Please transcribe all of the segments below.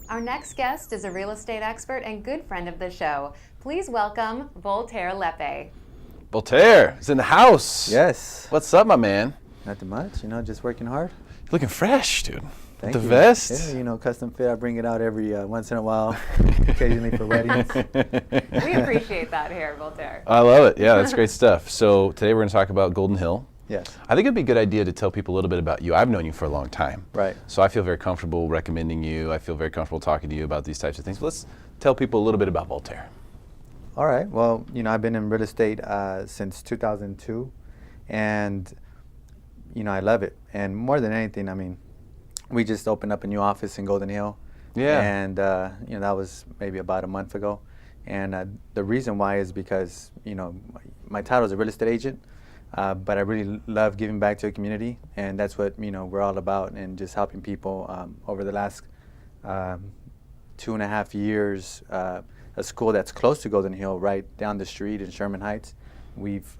Our next guest is a real estate expert and good friend of the show. Please welcome Voltaire Lepe. Voltaire is in the house. Yes. What's up, my man? Nothing much, just working hard. You're looking fresh, dude. Thank With the you. vest. Yeah, custom fit. I bring it out every once in a while, occasionally for weddings. We appreciate that here, Voltaire. I love it. Yeah, that's great stuff. So today we're going to talk about Golden Hill. Yes. I think it'd be a good idea to tell people a little bit about you. I've known you for a long time. Right. So I feel very comfortable recommending you. I feel very comfortable talking to you about these types of things. But let's tell people a little bit about Voltaire. All right. Well, I've been in real estate since 2002, and I love it. And more than anything, we just opened up a new office in Golden Hill. Yeah. And that was maybe about a month ago. And the reason why is because my title is a real estate agent. But I really love giving back to the community, and that's what we're all about, and just helping people. Over the last 2.5 years, a school that's close to Golden Hill, right down the street in Sherman Heights, we've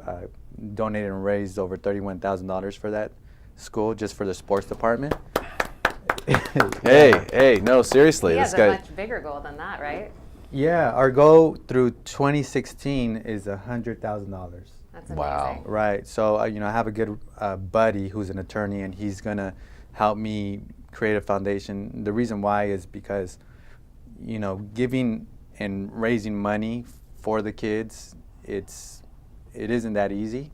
donated and raised over $31,000 for that school, just for the sports department. Hey, no, seriously. He this has guy. a much bigger goal than that, right? Yeah, our goal through 2016 is $100,000. That's amazing. Wow. Right. So, I have a good buddy who's an attorney, and he's going to help me create a foundation. The reason why is because, giving and raising money for the kids, it isn't that easy.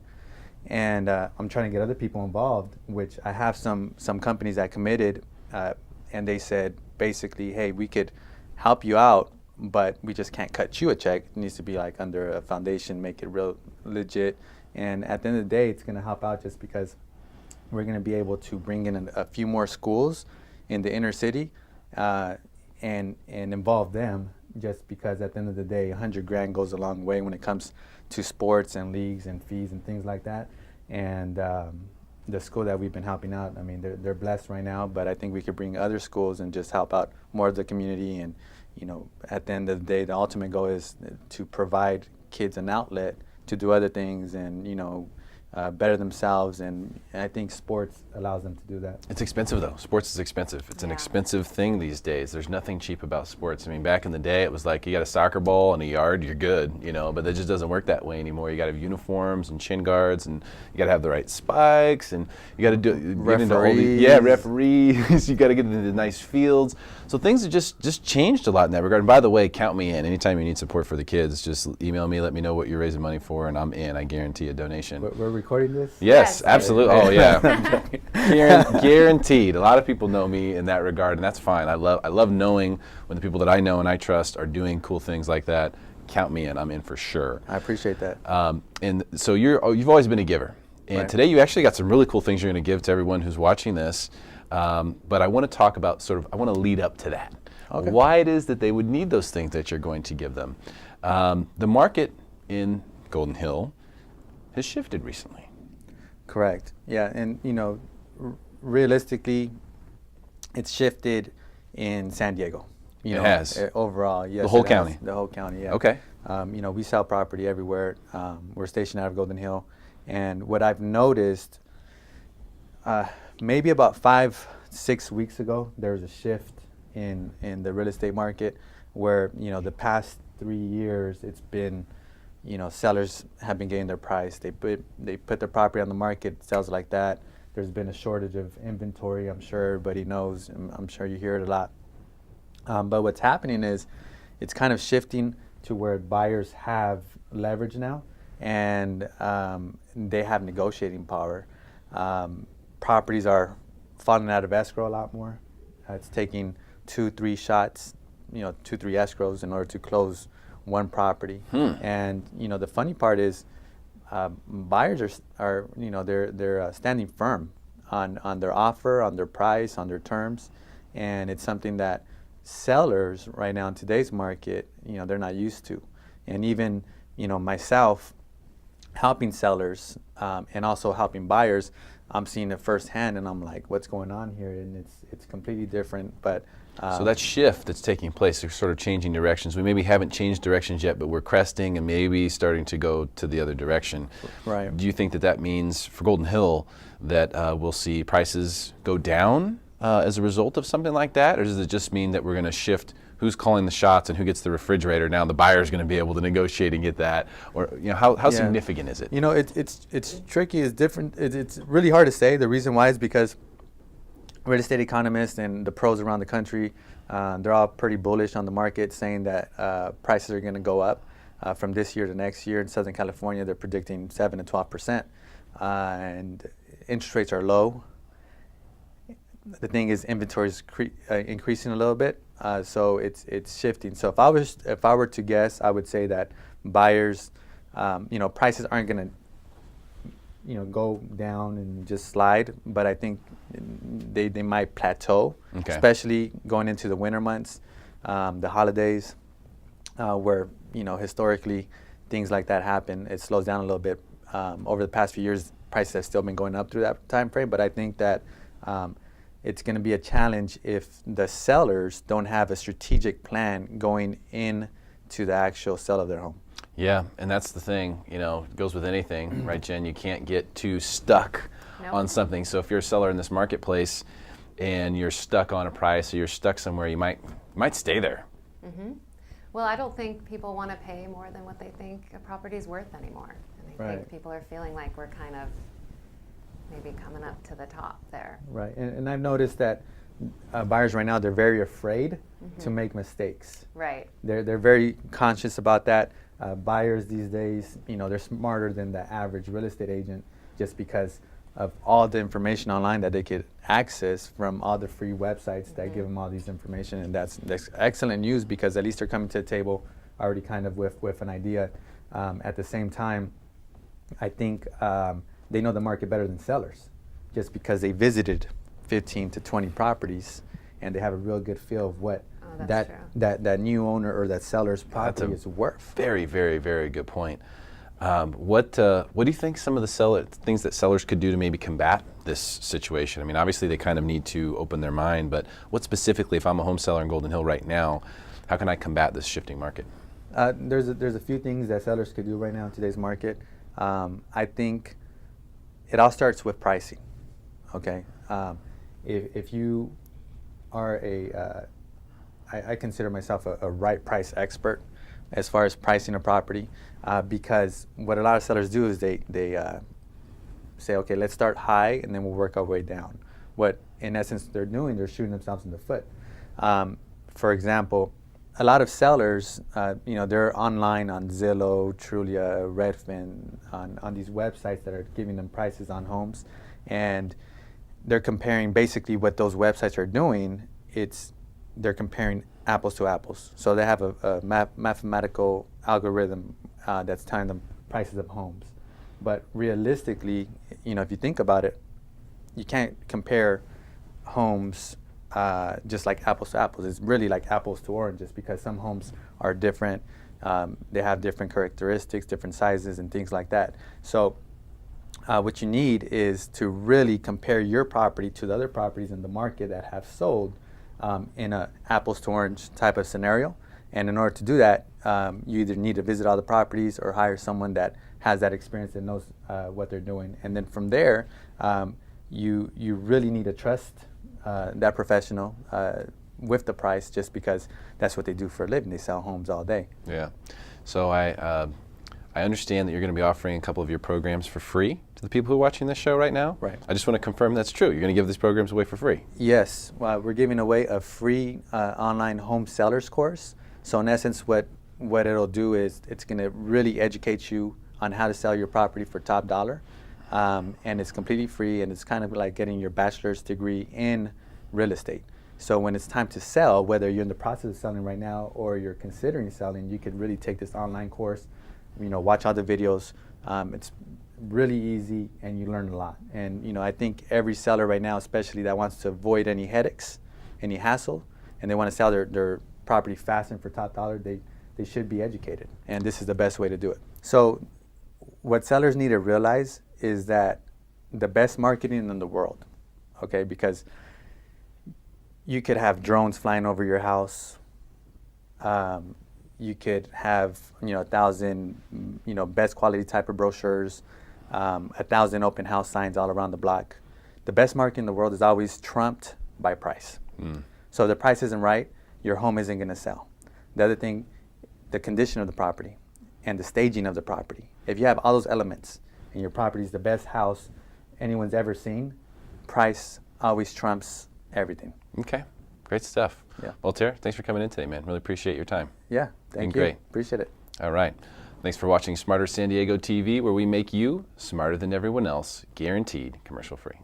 And I'm trying to get other people involved, which I have some companies that committed, and they said basically, hey, we could help you out, but we just can't cut you a check. It needs to be like under a foundation, make it real legit. And at the end of the day, it's going to help out just because we're going to be able to bring in a few more schools in the inner city and involve them, just because at the end of the day, $100,000 goes a long way when it comes to sports and leagues and fees and things like that. And the school that we've been helping out, they're blessed right now, but I think we could bring other schools and just help out more of the community. And at the end of the day, the ultimate goal is to provide kids an outlet to do other things and, better themselves. And I think sports allows them to do that. It's expensive, though. Sports is expensive. It's an expensive thing these days. There's nothing cheap about sports. Back in the day, it was like you got a soccer ball and a yard, you're good, but that just doesn't work that way anymore. You got to have uniforms and shin guards, and you got to have the right spikes, and you got to do referees. Referees. You got to get into the nice fields. So things have just changed a lot in that regard. And by the way, count me in. Anytime you need support for the kids, just email me, let me know what you're raising money for, and I'm in. I guarantee a donation. We're recording this? Yes, Yes. absolutely. Oh, yeah. Guaranteed. A lot of people know me in that regard, and that's fine. I love knowing when the people that I know and I trust are doing cool things like that. Count me in. I'm in for sure. I appreciate that. And so you've always been a giver. And Right. today you actually got some really cool things you're going to give to everyone who's watching this. But I want to talk about I want to lead up to that. Okay. Why it is that they would need those things that you're going to give them. The market in Golden Hill has shifted recently. Correct. Yeah, and realistically, it's shifted in San Diego. It has. Overall, yes. The whole it has. county? The whole county, yeah. Okay. We sell property everywhere. We're stationed out of Golden Hill, and what I've noticed, maybe about 5-6 weeks ago, there was a shift in the real estate market, where the past 3 years it's been, sellers have been getting their price. They put their property on the market, sells like that. There's been a shortage of inventory. I'm sure everybody knows. I'm sure you hear it a lot. But what's happening is it's kind of shifting to where buyers have leverage now, and they have negotiating power. Properties are falling out of escrow a lot more. It's taking 2-3 shots, 2-3 escrows in order to close one property. And the funny part is buyers are they're standing firm on their offer, on their price, on their terms, and it's something that sellers right now in today's market, they're not used to. And even myself helping sellers and also helping buyers, I'm seeing it firsthand, and I'm like, what's going on here? And it's completely different. But so that shift that's taking place, they're sort of changing directions. We maybe haven't changed directions yet, but we're cresting and maybe starting to go to the other direction. Right. Do you think that means for Golden Hill that we'll see prices go down as a result of something like that, or does it just mean that we're going to shift who's calling the shots and who gets the refrigerator? Now the buyer's going to be able to negotiate and get that, or how Yeah. significant is it? It's tricky. It's different. It's really hard to say. The reason why is because real estate economists and the pros around the country, they're all pretty bullish on the market, saying that prices are going to go up from this year to next year. In Southern California, they're predicting 7 to 12%, and interest rates are low. The thing is, inventory is increasing a little bit, so it's shifting. So if I were to guess, I would say that buyers, prices aren't going to go down and just slide, but I think they might plateau, Okay. especially going into the winter months, the holidays, where historically things like that happen. It slows down a little bit. Over the past few years, prices have still been going up through that time frame, but I think that it's going to be a challenge if the sellers don't have a strategic plan going into the actual sale of their home. Yeah, and that's the thing, it goes with anything, right, Jen? You can't get too stuck Nope. on something. So if you're a seller in this marketplace and you're stuck on a price or you're stuck somewhere, you might stay there. Well, I don't think people want to pay more than what they think a property's worth anymore. And I think Right. people are feeling like we're kind of maybe coming up to the top there. Right, and I've noticed that buyers right now, they're very afraid to make mistakes. Right. They're very conscious about that. Buyers these days, they're smarter than the average real estate agent just because of all the information online that they could access from all the free websites that give them all these information. And that's excellent news because at least they're coming to the table already kind of with an idea. At the same time, I think they know the market better than sellers just because they visited 15 to 20 properties and they have a real good feel of what that's true. that new owner or that seller's property That's is worth. Very, very, very good point. What do you think some of the things that sellers could do to maybe combat this situation? I mean, obviously they kind of need to open their mind, but what specifically, if I'm a home seller in Golden Hill right now, how can I combat this shifting market? There's a few things that sellers could do right now in today's market. I think it all starts with pricing. Okay, if you are I consider myself a right price expert as far as pricing a property, because what a lot of sellers do is they say, okay, let's start high and then we'll work our way down. What in essence they're doing, they're shooting themselves in the foot. For example, a lot of sellers, they're online on Zillow, Trulia, Redfin, on these websites that are giving them prices on homes, and they're comparing basically what those websites are doing. They're comparing apples to apples. So they have a mathematical algorithm that's telling them prices of homes. But realistically, if you think about it, you can't compare homes just like apples to apples. It's really like apples to oranges because some homes are different. They have different characteristics, different sizes, and things like that. So what you need is to really compare your property to the other properties in the market that have sold in a apples to orange type of scenario. And in order to do that, you either need to visit all the properties or hire someone that has that experience and knows what they're doing. And then from there, you really need to trust that professional with the price, just because that's what they do for a living. They sell homes all day. Yeah. So I understand that you're going to be offering a couple of your programs for free to the people who are watching this show right now. Right. I just want to confirm that's true. You're going to give these programs away for free. Yes, we're giving away a free online home sellers course. So in essence, what it'll do is it's going to really educate you on how to sell your property for top dollar. And it's completely free, and it's kind of like getting your bachelor's degree in real estate. So when it's time to sell, whether you're in the process of selling right now or you're considering selling, you can really take this online course, watch all the videos. It's really easy and you learn a lot. And I think every seller right now, especially that wants to avoid any headaches, any hassle, and they want to sell their property fast and for top dollar, they should be educated. And this is the best way to do it. So what sellers need to realize is that the best marketing in the world, okay, because you could have drones flying over your house. You could have 1,000 best quality type of brochures, 1,000 open house signs all around the block. The best market in the world is always trumped by price. So if the price isn't right, your home isn't going to sell. The other thing, the condition of the property and the staging of the property. If you have all those elements and your property is the best house anyone's ever seen, price always trumps everything. Okay, great stuff. Yeah. Voltaire, thanks for coming in today, man. Really appreciate your time. Yeah, thank Been you. great. Appreciate it. All right. Thanks for watching Smarter San Diego TV, where we make you smarter than everyone else, guaranteed commercial free.